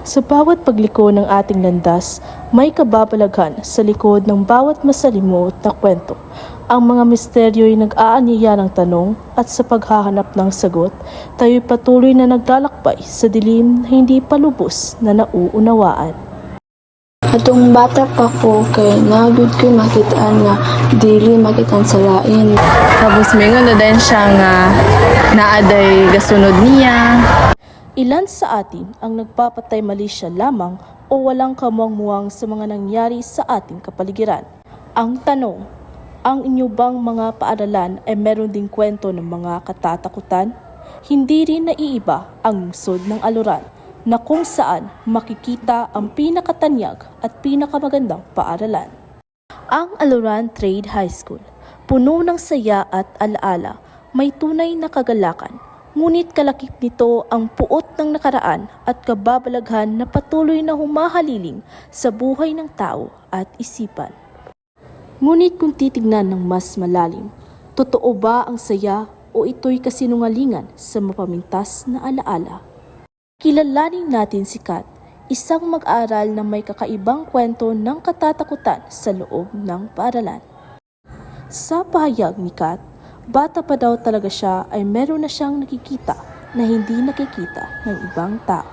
Sa bawat pagliko ng ating landas, may kababalaghan sa likod ng bawat masalimuot na kwento. Ang mga misteryo'y nag-aanyaya ng tanong at sa paghahanap ng sagot, tayo'y patuloy na naglalakbay sa dilim na hindi pa lubos na nauunawaan. Atong bata pa ko kay nagud ko'y makitaan nga dili makitaan sa lain. Tapos mingon na din siya nga naaday gasunod niya. Ilan sa atin ang nagpapatay mali siya lamang o walang kamuang-muwang sa mga nangyari sa ating kapaligiran? Ang tanong, ang inyo bang mga paaralan ay meron ding kwento ng mga katatakutan? Hindi rin naiiba ang lungsod ng Aluran na kung saan makikita ang pinakatanyag at pinakamagandang paaralan. Ang Aluran Trade High School, puno ng saya at alaala, may tunay na kagalakan. Ngunit kalakip nito ang puot ng nakaraan at kababalaghan na patuloy na humahaliling sa buhay ng tao at isipan. Ngunit kung titignan ng mas malalim, totoo ba ang saya o ito'y kasinungalingan sa mapamintas na alaala? Kilalanin natin si Kat, isang mag-aaral na may kakaibang kwento ng katatakutan sa loob ng paaralan. Sa pahayag ni Kat, bata pa daw talaga siya ay meron na siyang nakikita na hindi nakikita ng ibang tao.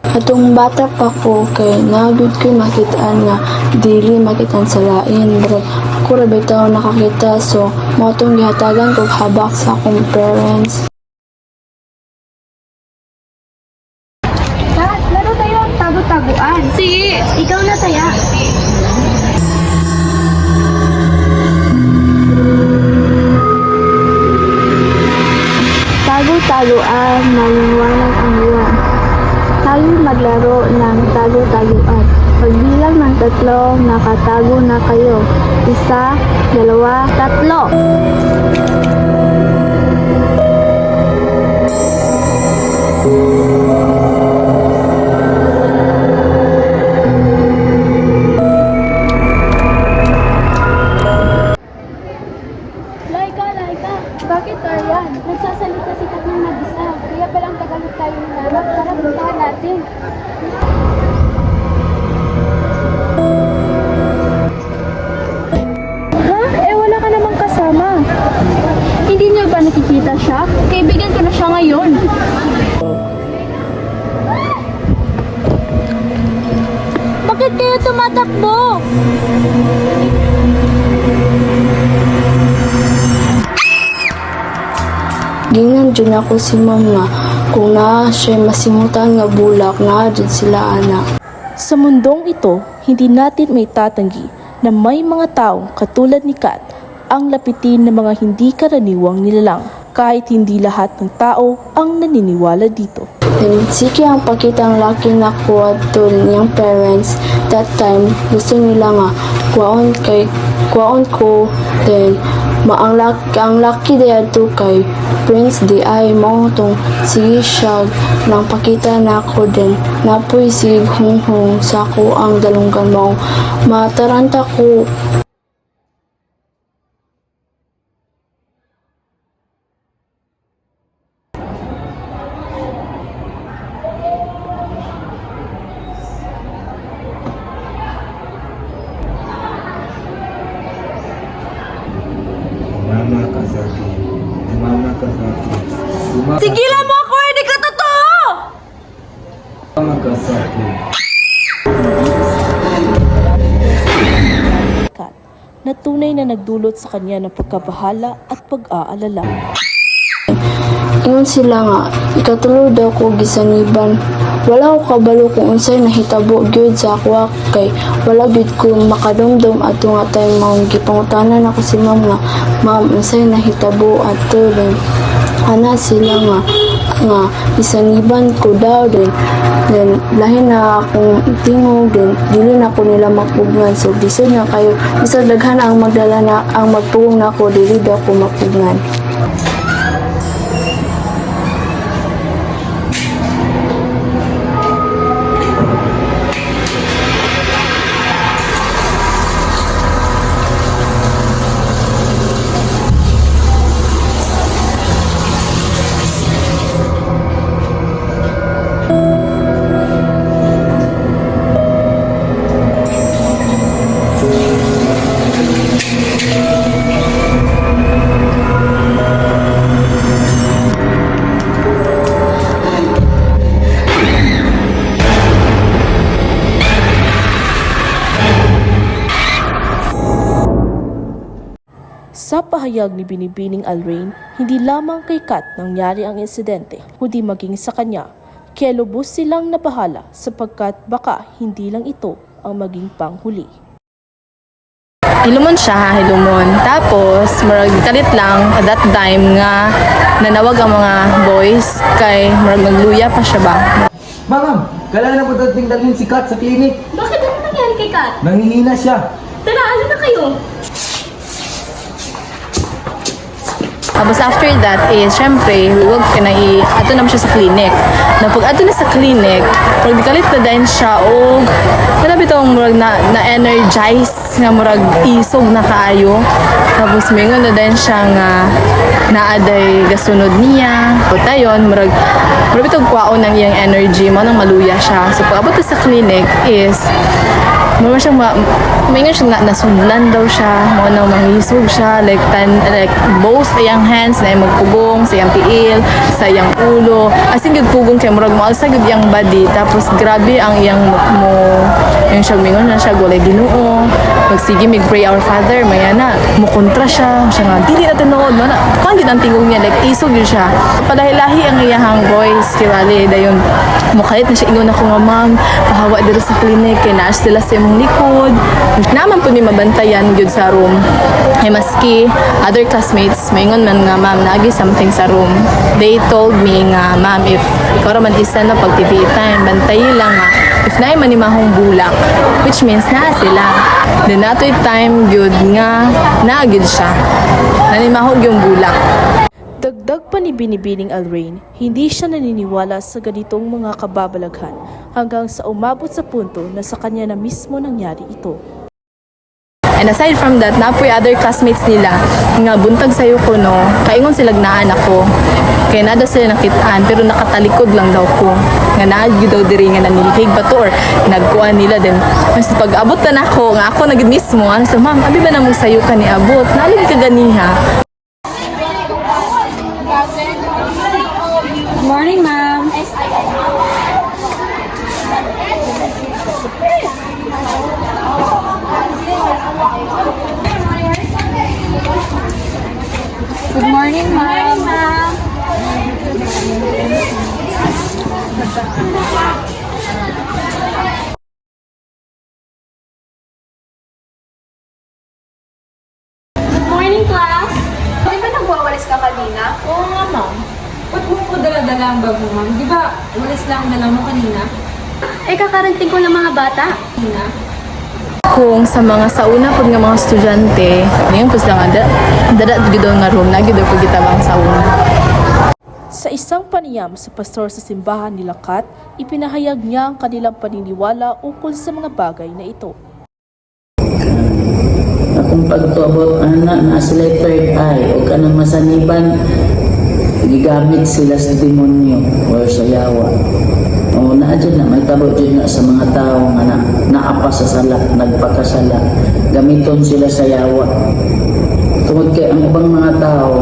Atong bata pa ko kay nagud ko'y makitaan nga dili makitaan sa lain. Pero ako ra bitaw nakakita so mao tong gihatagan kog habak sa akong parents. Kat, laro tayo ang tago-taguan. Sige! Ikaw na taya. Tago-taguan, maliwanag ang buwan. Tayo maglaro ng tago-taguan. Pagbilang ng 3, nakatago na kayo. 1, 2, 3. Laika, bakit Aryan? Nagsasalita si Kat ng mag-isa. Kaya palang tagalog tayo ng harap para puntahan natin. Ha? Wala ka namang kasama. Hindi niyo ba nakikita siya? Kaibigan ko na siya ngayon. Bakit kayo tumatakbo? Gingan jud ako si ma'am nga kung naa siya masimutan nga bulak naa jud sila ana. Sa mundong ito, hindi natin may tatanggi na may mga taong katulad ni Kat ang lapitin ng mga hindi karaniwang nilalang kahit hindi lahat ng tao ang naniniwala dito. Then sige ang pakitang laki na ko at niyang parents that time gusto nila nga kuwaon ko then ang laki dayadto kay Prince di ay mo tong sige siya nang pakita na ako din napoy sig hunghong sa ko ang dalunggan mo mataranta ko. Mama ka sa akin. Sigilan mo ako! Hindi ka totoo! Mama ka sa akin. Kat, na tunay na nagdulot sa kanya ng pagkabahala at pag-aalala. Ingon sila nga ikatulo daw ko gisaniban. Wala ko kabalo kung unsay nahitabo gyud sa ako kay wala gyud ko makadumdum ato nga time mao gipangutanan ako si ma'am nga ma'am unsay nahitabo ato din ana sila nga isaniban ko daw din then lahin na akong tingog din dili na ko nila mapugnan so bisod na kayo bisod daghan ang magdala na ang magpugong na ko dili daw ko mapugnan. pahayag ni Binibining Alrain, hindi lamang kay Kat nangyari ang insidente, kundi maging sa kanya. Kaya lubos silang nabahala sapagkat baka hindi lang ito ang maging panghuli. Hilumon siya ha, hilumon. Tapos, murag kalit lang at that time nga nanawag ang mga boys kay murag magluya pa siya ba. Ma'am, kailangan na po dating dalhin si Kat sa klinik. Bakit ano nangyari kay Kat? Nangihina siya. Tara, ano na kayo? Tapos after that is, syempre, huwag ka na ato naman siya sa clinic. Na pag ato na sa clinic, pag kalit na din siya, o grabe itong murag na-energize, nga murag isog na kaayo. Tapos mingon na din siya nga naaday gasunod niya. O tayon, murag itong kwaon ng iyang energy, mo nang maluya siya. So pag abot na sa clinic is, mura siya mingon siya nasudlan daw siya, mo nang mangisog siya, like both sa iyang hands na magpugong, sa iyang tiil, sa iyang ulo, as in pugong kay murag mo alsa gud iyang body, tapos grabe ang iyang yung siya mingon na siya walay Ginoo, magsige mig pray our Father, maya na mo kontra siya nga dili na tinuod mo na kan gid ang tingog niya, like isog yun siya, palahi-lahi ang iyang voice kay wali dayon mukalit na siya, ingon ako nga ma'am pahawa dito sa clinic kay naas sila sa imong likod naman po ni mabantayan gyud sa room kay maski other classmates maingon man nga ma'am naagi something sa room, they told me nga ma'am if ikaw raman isa na pag TV time bantay lang nga if naay manimahong bulak, which means na sila then natoy time gyud nga naagid siya nanimahog yung bulak. Dagdag pa ni Binibining Alrain, hindi siya naniniwala sa ganitong mga kababalaghan hanggang sa umabot sa punto na sa kanya na mismo nangyari ito. And aside from that, napoy other classmates nila nga buntag sayo ko no, kaingon sila gnaan ako. Kaya nada sila nakitaan pero nakatalikod lang daw ko. Nga naagyo daw diri nga nanilhig ba to or nagkuan nila din. Mas pag abot na nako nga ako nagid mismo, ano sa ma'am, abi ba na mo sayo ka ni abot? Nalig ka ganiha. Good morning, ma'am. Good morning, ma'am. Good morning, class. Di ba nagwawalis ka kanina? Oo nga, ma'am. Ba't mo ko dala-dala ang bag mo, ma'am? Di ba, walis lang dala mo kanina? Eh, kakaranting ko ng mga bata. Kanina? Kung sa mga sauna pud nga mga estudyante, ngayon pud lang dada gid nga room na gid pud gitabang sauna. Sa isang panayam sa pastor sa simbahan ni Kat, ipinahayag niya ang kanilang paniniwala ukol sa mga bagay na ito. Akong pagtuabot anak na sila third eye o kanang masaniban gigamit sila sa demonyo o sa yawa. O naa dyan na may tabo dyan na sa mga tao nga naapa sa sala, nagpakasala, gamiton sila sa yawa. Tungod kay ang ubang mga tao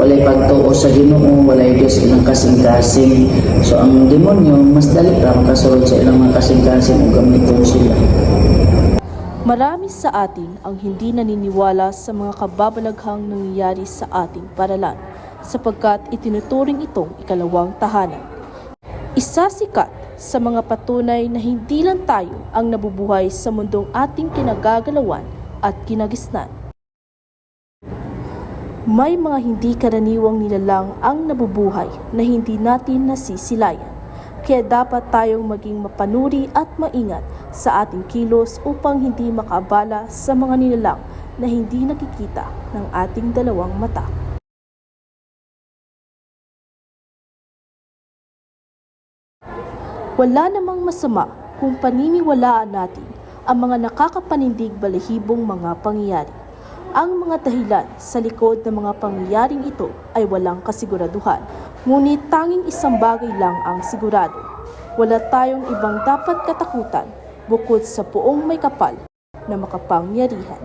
walay pagtuo sa Ginoo, walay Diyos ilang kasing-kasing. So ang demonyo mas dali ra makasulod sa ilang mga kasing-kasing o gamiton sila. Marami sa atin ang hindi naniniwala sa mga kababalaghang nangyayari sa ating paralan sapagkat itinuturing itong ikalawang tahanan. Isa si Kat sa mga patunay na hindi lang tayo ang nabubuhay sa mundong ating kinagagalawan at kinagisnan. May mga hindi karaniwang nilalang ang nabubuhay na hindi natin nasisilayan. Kaya dapat tayong maging mapanuri at maingat sa ating kilos upang hindi makaabala sa mga nilalang na hindi nakikita ng ating dalawang mata. Wala namang masama kung paniniwalaan natin ang mga nakakapanindig balahibong mga pangyayari. Ang mga dahilan sa likod ng mga pangyayaring ito ay walang kasiguraduhan, ngunit tanging isang bagay lang ang sigurado. Wala tayong ibang dapat katakutan bukod sa Poong may kapal na makapangyarihan.